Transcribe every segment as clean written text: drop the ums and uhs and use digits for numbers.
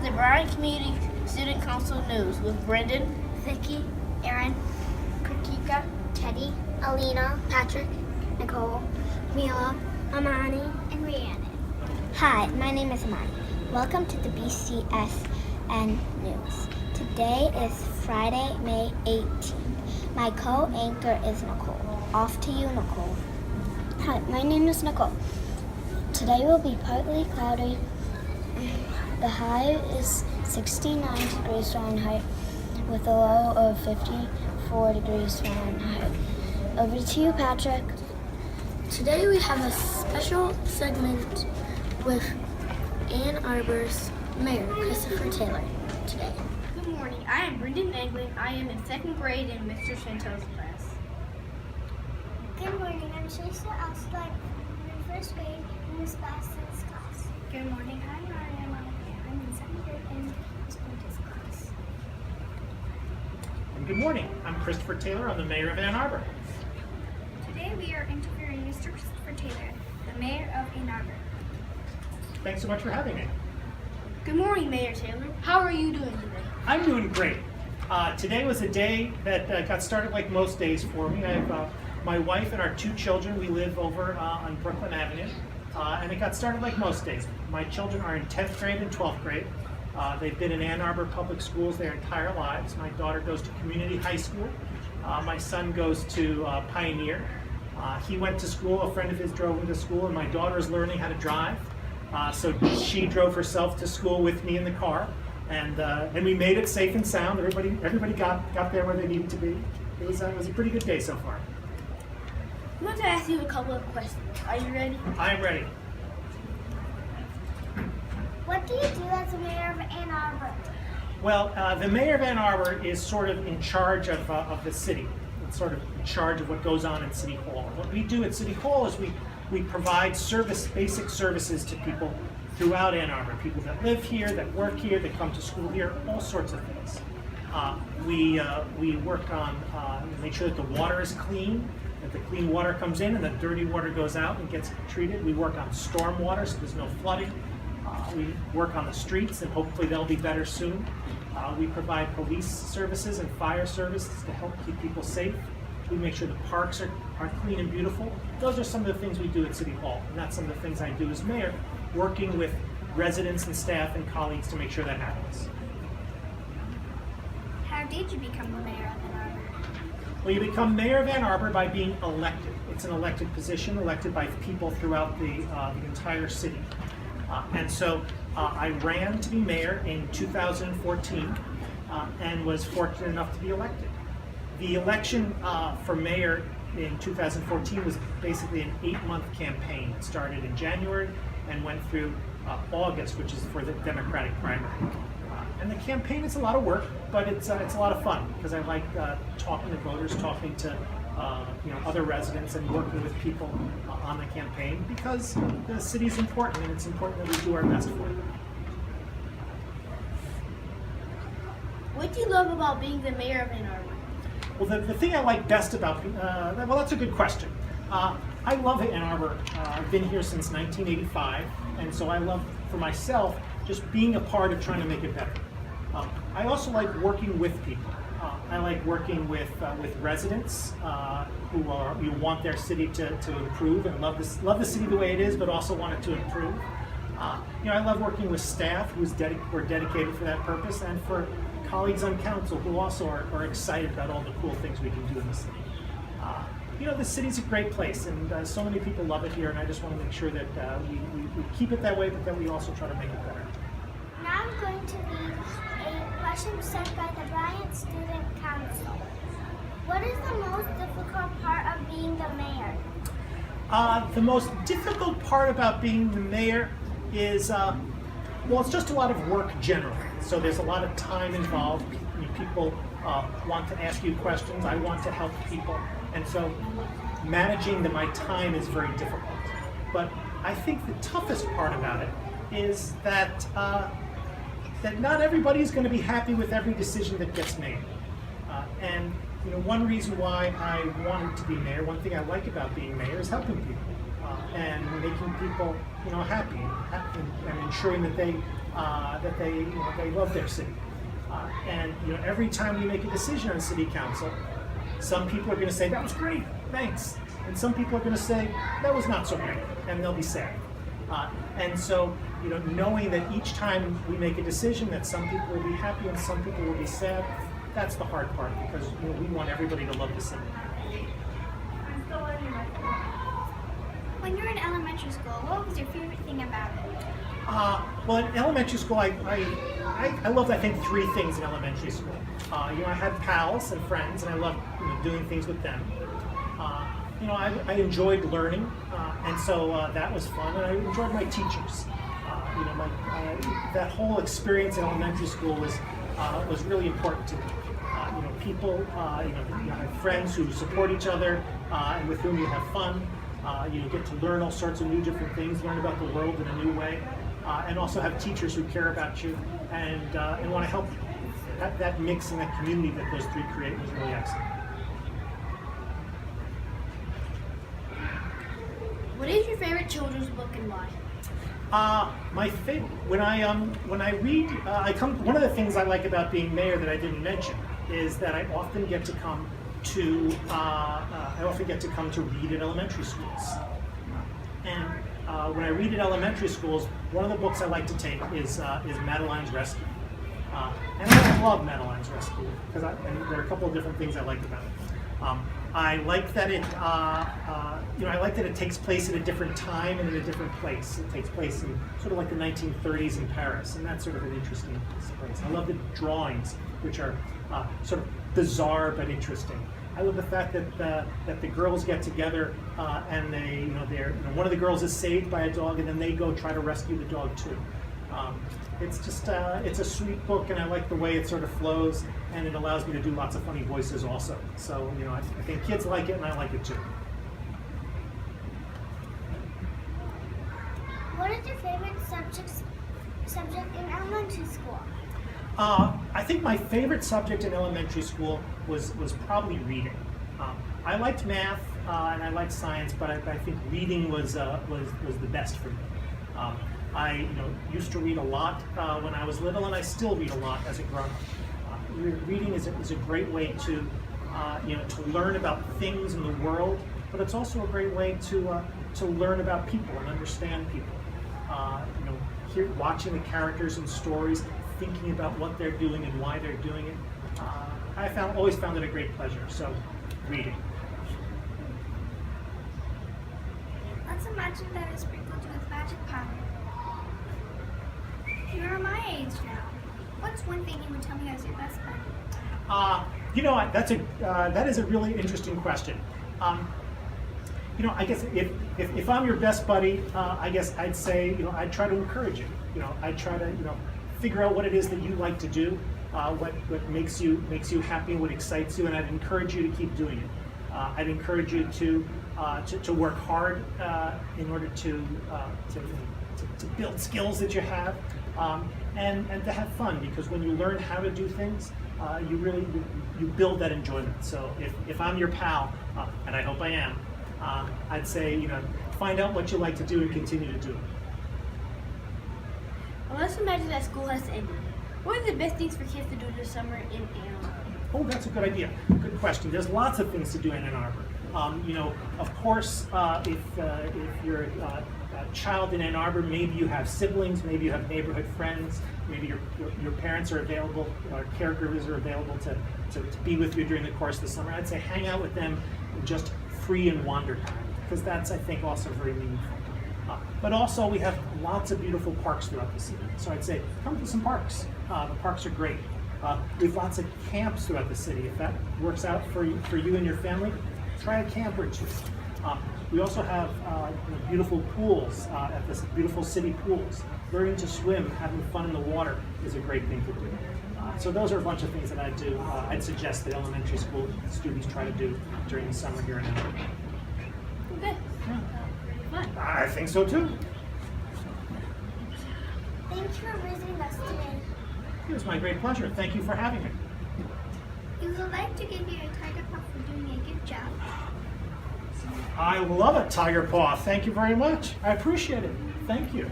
the Bryan Community Student Council News with Brendan, Vicky, Aaron, Kritika, Teddy, Alina, Patrick, Nicole, Mila, Amani, and Rhiannon. Hi, my name is Amani. Welcome to the BCSN News. Today is Friday, May 18th. My co-anchor is Nicole. Off to you, Nicole. Hi, my name is Nicole. Today will be partly cloudy. The high is 69 degrees Fahrenheit with a low of 54 degrees Fahrenheit. Over to you, Patrick. Today we have a special segment with Ann Arbor's Mayor, Christopher Taylor, today. Good morning. I am Brendan Anglin. I am in second grade in Mr. Chantel's class. Good morning, I'm Shalisa Alstott in first grade in Miss Baston's class. Good morning, I'm Maria Monahan. I'm in second grade in Miss Quinta's class. And good morning, I'm Christopher Taylor. I'm the Mayor of Ann Arbor. Today we are interviewing Mr. Christopher Taylor, the Mayor of Ann Arbor. Thanks so much for having me. Good morning, Mayor Taylor. How are you doing today? I'm doing great. Today was a day that got started like most days for me. I have my wife and our two children. We live over on Brooklyn Avenue, and it got started like most days. My children are in 10th grade and 12th grade. They've been in Ann Arbor Public Schools their entire lives. My daughter goes to community high school. My son goes to Pioneer. He went to school, a friend of his drove him to school, and my daughter is learning how to drive. So she drove herself to school with me in the car, and we made it safe and sound. Everybody got there where they needed to be. It was a pretty good day so far. I want to ask you a couple of questions. Are you ready? I'm ready. What do you do as the Mayor of Ann Arbor? Well, the Mayor of Ann Arbor is sort of in charge of the city. It's sort of in charge of what goes on in City Hall. What we do at City Hall is we provide basic services to people throughout Ann Arbor. People that live here, that work here, that come to school here, all sorts of things. We work on make sure that the water is clean, that the clean water comes in and the dirty water goes out and gets treated. We work on storm water so there's no flooding. We work on the streets and hopefully they'll be better soon. We provide police services and fire services to help keep people safe. We make sure the parks are clean and beautiful. Those are some of the things we do at City Hall, and that's some of the things I do as mayor, working with residents and staff and colleagues to make sure that happens. How did you become the Mayor of Ann Arbor? Well, you become Mayor of Ann Arbor by being elected. It's an elected position, elected by people throughout the entire city. And so I ran to be mayor in 2014 and was fortunate enough to be elected. The election for mayor in 2014 was basically an 8-month campaign. It started in January and went through August, which is for the Democratic primary. And the campaign is a lot of work, but it's a lot of fun because I like talking to voters, talking to other residents, and working with people on the campaign because the city is important, and it's important that we do our best for it. What do you love about being the Mayor of Ann Arbor? Well, the thing I like best about, well, that's a good question. I love Ann Arbor. I've been here since 1985, and so I love, for myself, just being a part of trying to make it better. I also like working with people. I like working with residents who want their city to improve and love the city the way it is, but also want it to improve. I love working with staff who are dedicated for that purpose, and for colleagues on council who also are excited about all the cool things we can do in the city. The city's a great place, and so many people love it here, and I just want to make sure that we keep it that way, but that we also try to make it better. Now I'm going to read a question sent by the Bryan Student Council. What is the most difficult part of being the mayor? The most difficult part about being the mayor is, well, it's just a lot of work generally. So there's a lot of time involved. People want to ask you questions. I want to help people. And so managing my time is very difficult. But I think the toughest part about it is that not everybody is going to be happy with every decision that gets made. And one reason why I wanted to be mayor, one thing I like about being mayor is helping people. and making people happy and ensuring that they love their city. And every time we make a decision on city council, some people are going to say, that was great, thanks. And some people are going to say, that was not so great, and they'll be sad. And so, knowing that each time we make a decision that some people will be happy and some people will be sad, that's the hard part, because we want everybody to love the city. When you were in elementary school, what was your favorite thing about it? Well, in elementary school, I loved, I think, 3 things in elementary school. I had pals and friends, and I loved doing things with them. I enjoyed learning, and so that was fun, and I enjoyed my teachers. That whole experience in elementary school was really important to me. People, you have friends who support each other, and with whom you have fun. You get to learn all sorts of new different things, learn about the world in a new way, and also have teachers who care about you and want to help you. That mix and that community that those 3 create was really excellent. What is your favorite children's book and why? My favorite, when I read, one of the things I like about being mayor that I didn't mention is that I often get to come to read at elementary schools. And when I read at elementary schools, one of the books I like to take is Madeline's Rescue. And I love Madeline's Rescue because there are a couple of different things I like about it. I like that it takes place at a different time and in a different place. It takes place in sort of like the 1930s in Paris, and that's sort of an interesting place. I love the drawings, which are sort of bizarre but interesting. I love the fact that the girls get together and one of the girls is saved by a dog, and then they go try to rescue the dog too. It's just it's a sweet book, and I like the way it sort of flows, and it allows me to do lots of funny voices also. So I think kids like it, and I like it too. What is your favorite subject in elementary school? I think my favorite subject in elementary school was probably reading. I liked math and I liked science, but I think reading was the best for me. I used to read a lot when I was little, and I still read a lot as a grown-up. Reading is a great way to learn about things in the world, but it's also a great way to learn about people and understand people. Watching the characters and stories, thinking about what they're doing and why they're doing it. I always found it a great pleasure. So, reading. Let's imagine that it's sprinkled with magic powder. You're my age now. What's one thing you would tell me as your best buddy? That is a really interesting question. I guess if I'm your best buddy, I guess I'd say, I'd try to encourage you. I'd try to, figure out what it is that you like to do, what makes you happy, what excites you, and I'd encourage you to keep doing it. I'd encourage you to work hard in order to build skills that you have, and to have fun, because when you learn how to do things, you build that enjoyment. So if I'm your pal, and I hope I am, I'd say, find out what you like to do and continue to do it. Well, let's imagine that school has ended. What are the best things for kids to do this summer in Ann Arbor? Oh, that's a good idea. Good question. There's lots of things to do in Ann Arbor. Of course, if you're a child in Ann Arbor, maybe you have siblings, maybe you have neighborhood friends, maybe your parents are available, or caregivers are available to be with you during the course of the summer. I'd say hang out with them just free and wander time, because that's, I think, also very meaningful. But also, we have lots of beautiful parks throughout the city. So I'd say, come to some parks. The parks are great. We have lots of camps throughout the city. If that works out for you and your family, try a camp or two. We also have beautiful pools at this beautiful city pools. Learning to swim, having fun in the water is a great thing to do. So those are a bunch of things that I'd do. I'd suggest that elementary school students try to do during the summer here in Ann Arbor. Okay. Yeah. Fun. I think so too. Thanks for visiting us today. It was my great pleasure. Thank you for having me. We would like to give you a tiger puff for doing a good job. I love it, Tiger Paw. Thank you very much. I appreciate it. Thank you.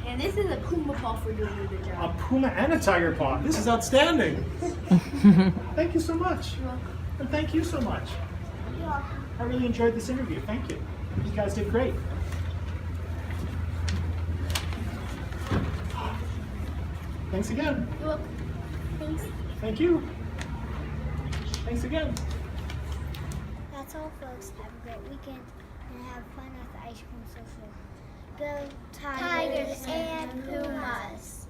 And this is a Puma paw for doing a good A job. puma and a tiger paw. This is outstanding. Thank you so much. You're welcome. And thank you so much. You're welcome. I really enjoyed this interview. Thank you. You guys did great. Thanks again. You're welcome. Thanks. Thank you. Thanks again. That's all, folks. Have a great weekend and have fun at the ice cream social. Go Tigers and Pumas.